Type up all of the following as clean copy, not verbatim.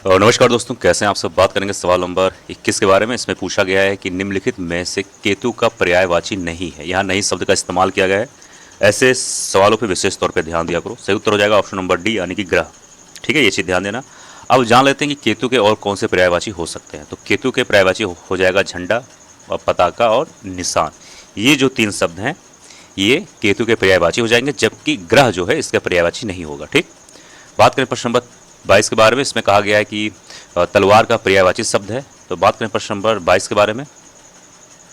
नमस्कार दोस्तों, कैसे हैं आप सब। बात करेंगे सवाल नंबर 21 के बारे में। इसमें पूछा गया है कि निम्नलिखित में से केतु का पर्यायवाची नहीं है। यहाँ नहीं शब्द का इस्तेमाल किया गया है। ऐसे सवालों पे विशेष तौर पे ध्यान दिया करो। सही उत्तर हो जाएगा ऑप्शन नंबर डी, यानी कि ग्रह। ठीक है, ये चीज़ ध्यान देना। अब जान लेते हैं कि केतु के और कौन से पर्यायवाची हो सकते हैं। तो केतु के पर्यायवाची हो जाएगा झंडा, और पताका और निशान। ये जो तीन शब्द हैं ये केतु के पर्यायवाची हो जाएंगे, जबकि ग्रह जो है इसका पर्यायवाची नहीं होगा। ठीक, बात करें प्रश्न नंबर 22 के बारे में। इसमें कहा गया है कि तलवार का पर्यायवाची शब्द है। तो बात करें प्रश्न नंबर 22 के बारे में।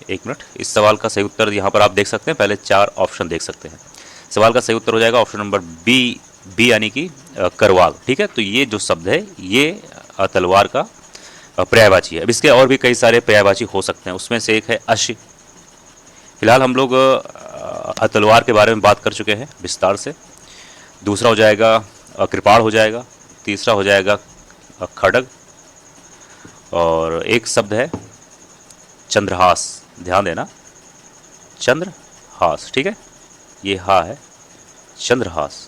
एक मिनट, इस सवाल का सही उत्तर यहाँ पर आप देख सकते हैं। पहले 4 ऑप्शन देख सकते हैं। सवाल का सही उत्तर हो जाएगा ऑप्शन नंबर बी यानी कि करवाल। ठीक है, तो ये जो शब्द है ये तलवार का पर्यायवाची है। अब इसके और भी कई सारे पर्यायवाची हो सकते हैं, उसमें से एक है अश्व। फिलहाल हम लोग तलवार के बारे में बात कर चुके हैं विस्तार से। दूसरा हो जाएगा कृपाण हो जाएगा। तीसरा हो जाएगा खड्ग, और एक शब्द है चंद्रहास। ध्यान देना, चंद्रहास। ठीक है, ये हा है, चंद्रहास।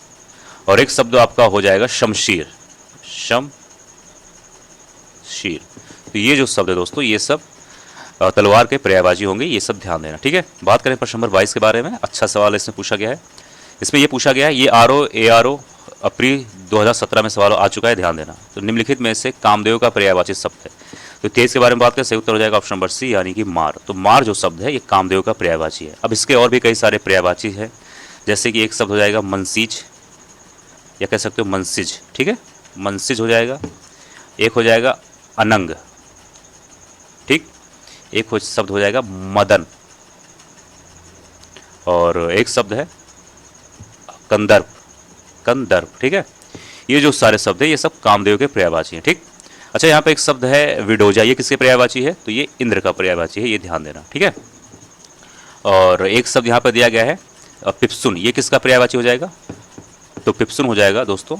और एक शब्द आपका हो जाएगा शमशीर, शमशीर। तो ये जो शब्द है दोस्तों, ये सब तलवार के पर्यायवाची होंगे। ये सब ध्यान देना। ठीक है, बात करें प्रश्न नंबर 22 के बारे में। अच्छा सवाल इसमें पूछा गया है। इसमें ये पूछा गया है, ये ARO अप्रैल 2017 में सवाल आ चुका है, ध्यान देना। तो निम्नलिखित में से कामदेव का पर्यायवाची शब्द है। तो 23 के बारे में बात करें, सही उत्तर हो जाएगा ऑप्शन नंबर सी, यानी कि मार। तो मार जो शब्द है ये कामदेव का पर्यायवाची है। अब इसके और भी कई सारे पर्यायवाची है, जैसे कि एक शब्द हो जाएगा मनसीज, या कह सकते हो मनसिज। ठीक है, मनसिज हो जाएगा। एक हो जाएगा अनंग। ठीक, एक शब्द हो जाएगा मदन, और एक शब्द है कंदर्प, कंदर्प। ठीक है, ये जो सारे शब्द है ये सब कामदेव के पर्यायवाची हैं। ठीक, अच्छा, यहाँ पे एक शब्द है विडोजा। ये किसके पर्यायवाची है? तो ये इंद्र का पर्यायवाची है, ये ध्यान देना। ठीक है, और एक शब्द यहाँ पर दिया गया है पिप्सुन। ये किसका पर्यायवाची हो जाएगा? तो पिप्सुन हो जाएगा दोस्तों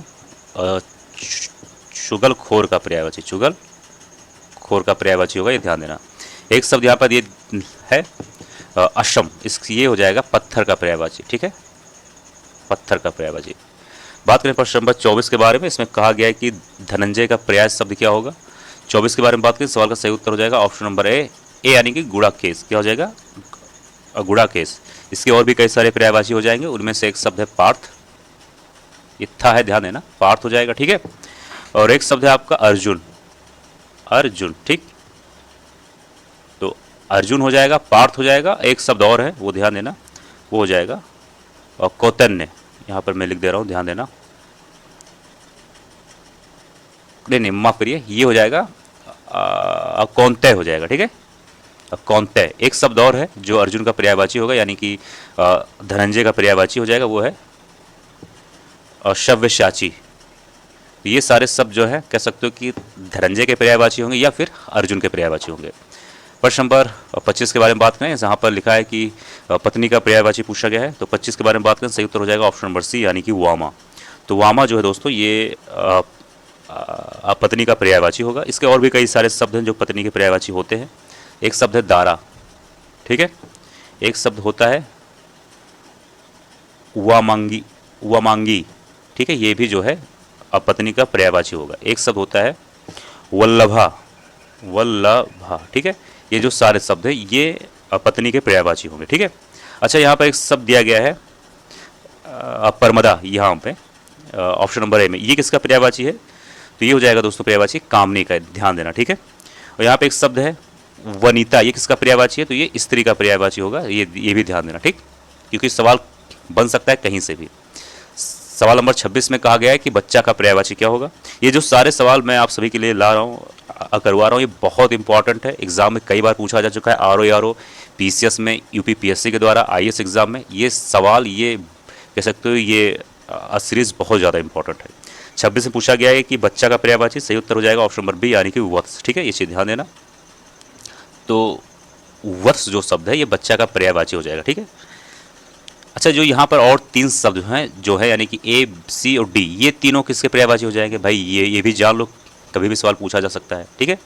चुगलखोर का पर्यायवाची। चुगलखोर का पर्यायवाची होगा, ये ध्यान देना। एक शब्द यहाँ पर ये है अशम। ये हो जाएगा पत्थर का पर्यायवाची। ठीक है, पत्थर का पर्यायवाची। बात करें प्रश्न नंबर 24 के बारे में। इसमें कहा गया है कि धनंजय का पर्याय शब्द क्या होगा। 24 के बारे में बात करें, सवाल का सही उत्तर हो जाएगा ऑप्शन नंबर ए यानी कि गुड़ाकेश। क्या हो जाएगा? गुड़ाकेश। इसके और भी कई सारे पर्यायवाची हो जाएंगे, उनमें से एक शब्द है पार्थ। ये था है, ध्यान देना, पार्थ हो जाएगा। ठीक है, और एक शब्द है आपका अर्जुन, अर्जुन। ठीक, तो अर्जुन हो जाएगा, पार्थ हो जाएगा। एक शब्द और है, वो ध्यान देना, वो हो जाएगा और कौतन्य। यहाँ पर मैं लिख दे रहा हूँ, ध्यान देना। नहीं, माफ करिए, ये हो जाएगा कौंतेय हो जाएगा। ठीक है, कौंतेय। एक शब्द और है जो अर्जुन का पर्यायवाची होगा, यानी कि धनंजय का पर्यायवाची हो जाएगा, वो है शव्यसाची। ये सारे शब्द जो है कह सकते हो कि धनंजय के पर्यायवाची होंगे या फिर अर्जुन के पर्यायवाची होंगे। प्रश्न नंबर 25 के बारे में बात करें, जहाँ पर लिखा है कि पत्नी का पर्यायवाची पूछा गया है। तो 25 के बारे में बात करें, सही उत्तर हो जाएगा ऑप्शन नंबर सी, यानी कि वामा। तो वामा जो है दोस्तों ये पत्नी का पर्यायवाची होगा। इसके और भी कई सारे शब्द हैं जो पत्नी के पर्यायवाची होते हैं। एक शब्द है दारा। ठीक है, एक शब्द होता है वामांगी, वामांगी। ठीक है, ये भी जो है पत्नी का पर्यायवाची होगा। एक शब्द होता है वल्लभा, वल्लभा। ठीक है, ये जो सारे शब्द हैं ये पत्नी के पर्यायवाची होंगे। ठीक है, अच्छा, यहाँ पर एक शब्द दिया गया है परमदा, यहाँ पे ऑप्शन नंबर ए में। ये किसका पर्यायवाची है? तो ये हो जाएगा दोस्तों पर्यायवाची कामनी का, ध्यान देना। ठीक है, और यहाँ पे एक शब्द है वनिता। ये किसका पर्यायवाची है? तो ये स्त्री का पर्यायवाची होगा, ये भी ध्यान देना। ठीक, क्योंकि सवाल बन सकता है कहीं से भी। सवाल नंबर 26 में कहा गया है कि बच्चा का पर्यायवाची क्या होगा। ये जो सारे सवाल मैं आप सभी के लिए ला रहा हूँ, करवा रहा हूँ, ये बहुत इंपॉर्टेंट है। एग्जाम में कई बार पूछा जा चुका है, RO PCS में, UPPSC के द्वारा, IAS एग्जाम में। ये सवाल, ये कह सकते हो ये सीरीज बहुत ज़्यादा इंपॉर्टेंट है। 26 में पूछा गया है कि बच्चा का पर्यायवाची। सही उत्तर हो जाएगा ऑप्शन नंबर बी, यानी कि वत्स। ठीक है, ये चीज़ ध्यान देना। तो वत्स जो शब्द है ये बच्चा का पर्यायवाची हो जाएगा। ठीक है, अच्छा, जो यहाँ पर और 3 शब्द हैं जो है यानी कि A, C और D, ये तीनों किसके पर्यायवाची हो जाएंगे भाई? ये भी जान लो, कभी भी सवाल पूछा जा सकता है। ठीक है,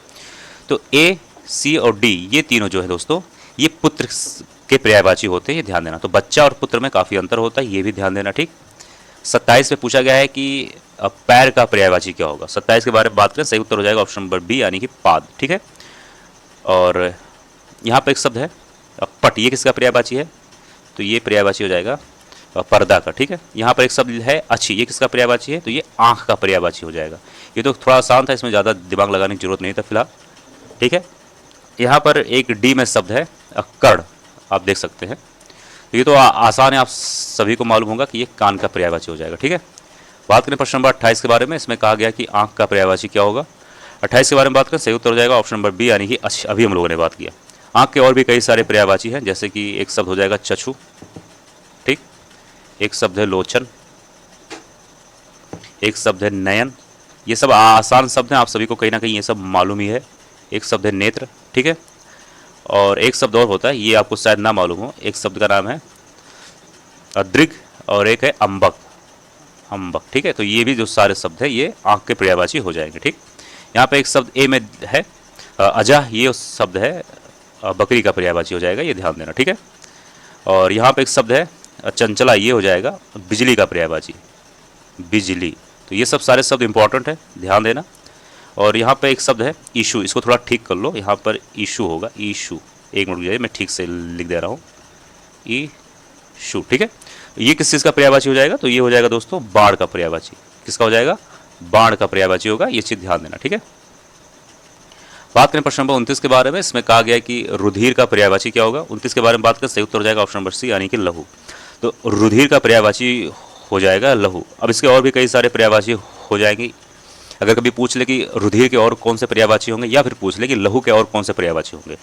तो A, C और D ये तीनों जो है दोस्तों ये पुत्र के पर्यायवाची होते हैं, ये ध्यान देना। तो बच्चा और पुत्र में काफ़ी अंतर होता है, ये भी ध्यान देना। ठीक, 27 में पूछा गया है कि पैर का पर्यायवाची क्या होगा। 27 के बारे में बात करें, सही उत्तर हो जाएगा ऑप्शन नंबर बी यानी कि पाद, ठीक है। और यहाँ पर एक शब्द है पट, ये किसका पर्यायवाची है, तो ये पर्यायवाची हो जाएगा पर्दा का, ठीक है। यहाँ पर एक शब्द है अच्छी, ये किसका पर्यायवाची है, तो ये आँख का पर्यायवाची हो जाएगा। ये तो थोड़ा आसान था, इसमें ज़्यादा दिमाग लगाने की जरूरत नहीं था फिलहाल, ठीक है। यहाँ पर एक डी में शब्द है कर्ण, आप देख सकते हैं। ये तो आसान है, आप सभी को मालूम होगा कि ये कान का पर्यायवाची हो जाएगा, ठीक है। बात करें प्रश्न नंबर 28 के बारे में, इसमें कहा गया कि आँख का पर्यायवाची क्या होगा। 28 के बारे में बात करें, सही उत्तर हो जाएगा ऑप्शन नंबर बी यानी कि अभी हम लोगों ने बात किया। आँख के और भी कई सारे पर्यायवाची हैं, जैसे कि एक शब्द हो जाएगा चक्षु, ठीक, एक शब्द है लोचन, एक शब्द है नयन। ये सब आसान शब्द हैं, आप सभी को कहीं ना कहीं ये सब मालूम ही है। एक शब्द है नेत्र, ठीक है। और एक शब्द और होता है, ये आपको शायद ना मालूम हो, एक शब्द का नाम है दृग और एक है अम्बक, अम्बक, ठीक है। तो ये भी जो सारे शब्द है ये आँख के पर्यायवाची हो जाएंगे, ठीक। यहाँ पे एक शब्द ए में है अजह, ये शब्द है बकरी का पर्यायवाची हो जाएगा, ये ध्यान देना, ठीक है। और यहाँ पे एक शब्द है चंचला, ये हो जाएगा बिजली का पर्यायवाची, बिजली। तो ये सब सारे शब्द इंपॉर्टेंट है, ध्यान देना। और यहाँ पे एक शब्द है ईशु, इसको थोड़ा ठीक कर लो, यहाँ पर ईशु होगा, ईशु, एक मिनट रुक जाइए, मैं ठीक से लिख दे रहा हूँ, ईशु, ठीक है। ये किस चीज़ का पर्यायवाची हो जाएगा, तो ये हो जाएगा दोस्तों बाण का पर्यायवाची। किसका हो जाएगा, बाण का पर्यायवाची होगा, ये चीज़ ध्यान देना, ठीक है। बात करें प्रश्न नंबर 29 के बारे में, इसमें कहा गया है कि रुधिर का पर्यायवाची क्या होगा। 29 के बारे में बात करें, सही उत्तर हो जाएगा ऑप्शन नंबर सी यानी कि लहू। तो रुधिर का पर्यायवाची हो जाएगा लहू। अब इसके और भी कई सारे पर्यायवाची हो जाएंगे। अगर कभी पूछ ले कि रुधिर के और कौन से पर्यायवाची होंगे, या फिर पूछ ले कि लहू के और कौन से पर्यायवाची होंगे,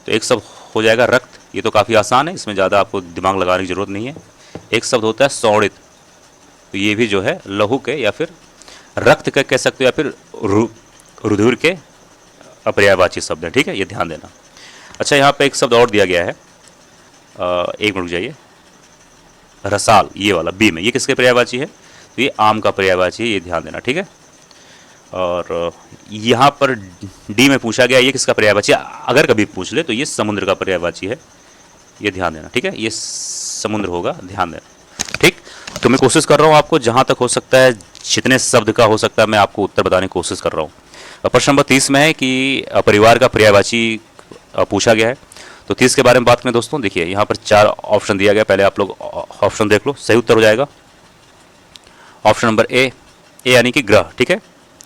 तो एक शब्द हो जाएगा रक्त, ये तो काफ़ी आसान है, इसमें ज़्यादा आपको दिमाग लगाने की जरूरत नहीं है। एक शब्द होता है सौड़ित, तो ये भी जो है लहू के या फिर रक्त के कह सकते हो, या फिर रुधिर के पर्यायवाची शब्द है, ठीक है, ये ध्यान देना। अच्छा, यहाँ पे एक शब्द और दिया गया है, एक मिनट जाइए, रसाल, ये वाला बी में, ये किसके पर्यायवाची है, तो ये आम का पर्यायवाची है, ये ध्यान देना, ठीक है। और यहाँ पर डी में पूछा गया ये किसका पर्यायवाची है, अगर कभी पूछ ले तो ये समुद्र का पर्यायवाची है, ये ध्यान देना, ठीक है, ये समुद्र होगा, ध्यान देना, ठीक। तो मैं कोशिश कर रहा हूँ आपको जहाँ तक हो सकता है, जितने शब्द का हो सकता है मैं आपको उत्तर बताने की कोशिश कर रहा हूँ। प्रश्न नंबर 30 में है कि परिवार का पर्यायवाची पूछा गया है। तो 30 के बारे में बात करें दोस्तों, देखिए यहाँ पर 4 ऑप्शन दिया गया, पहले आप लोग ऑप्शन देख लो। सही उत्तर हो जाएगा ऑप्शन नंबर ए यानी कि ग्रह, ठीक है।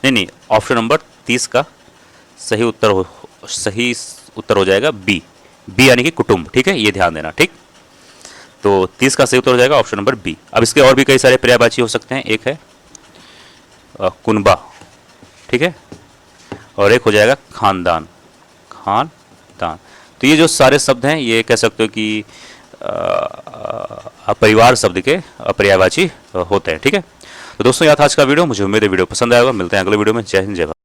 नहीं, ऑप्शन नंबर 30 का सही उत्तर हो जाएगा बी यानी कि कुटुंब, ठीक है, ये ध्यान देना, ठीक। तो 30 का सही उत्तर हो जाएगा ऑप्शन नंबर बी। अब इसके और भी कई सारे पर्यायवाची हो सकते हैं, एक है कुनबा, ठीक है, और एक हो जाएगा खानदान, खानदान। तो ये जो सारे शब्द हैं ये कह सकते हो कि परिवार शब्द के पर्यायवाची होते हैं, ठीक है। तो दोस्तों, यह था आज का वीडियो, मुझे उम्मीद है वीडियो पसंद आएगा। मिलते हैं अगले वीडियो में। जय हिंद, जय भारत।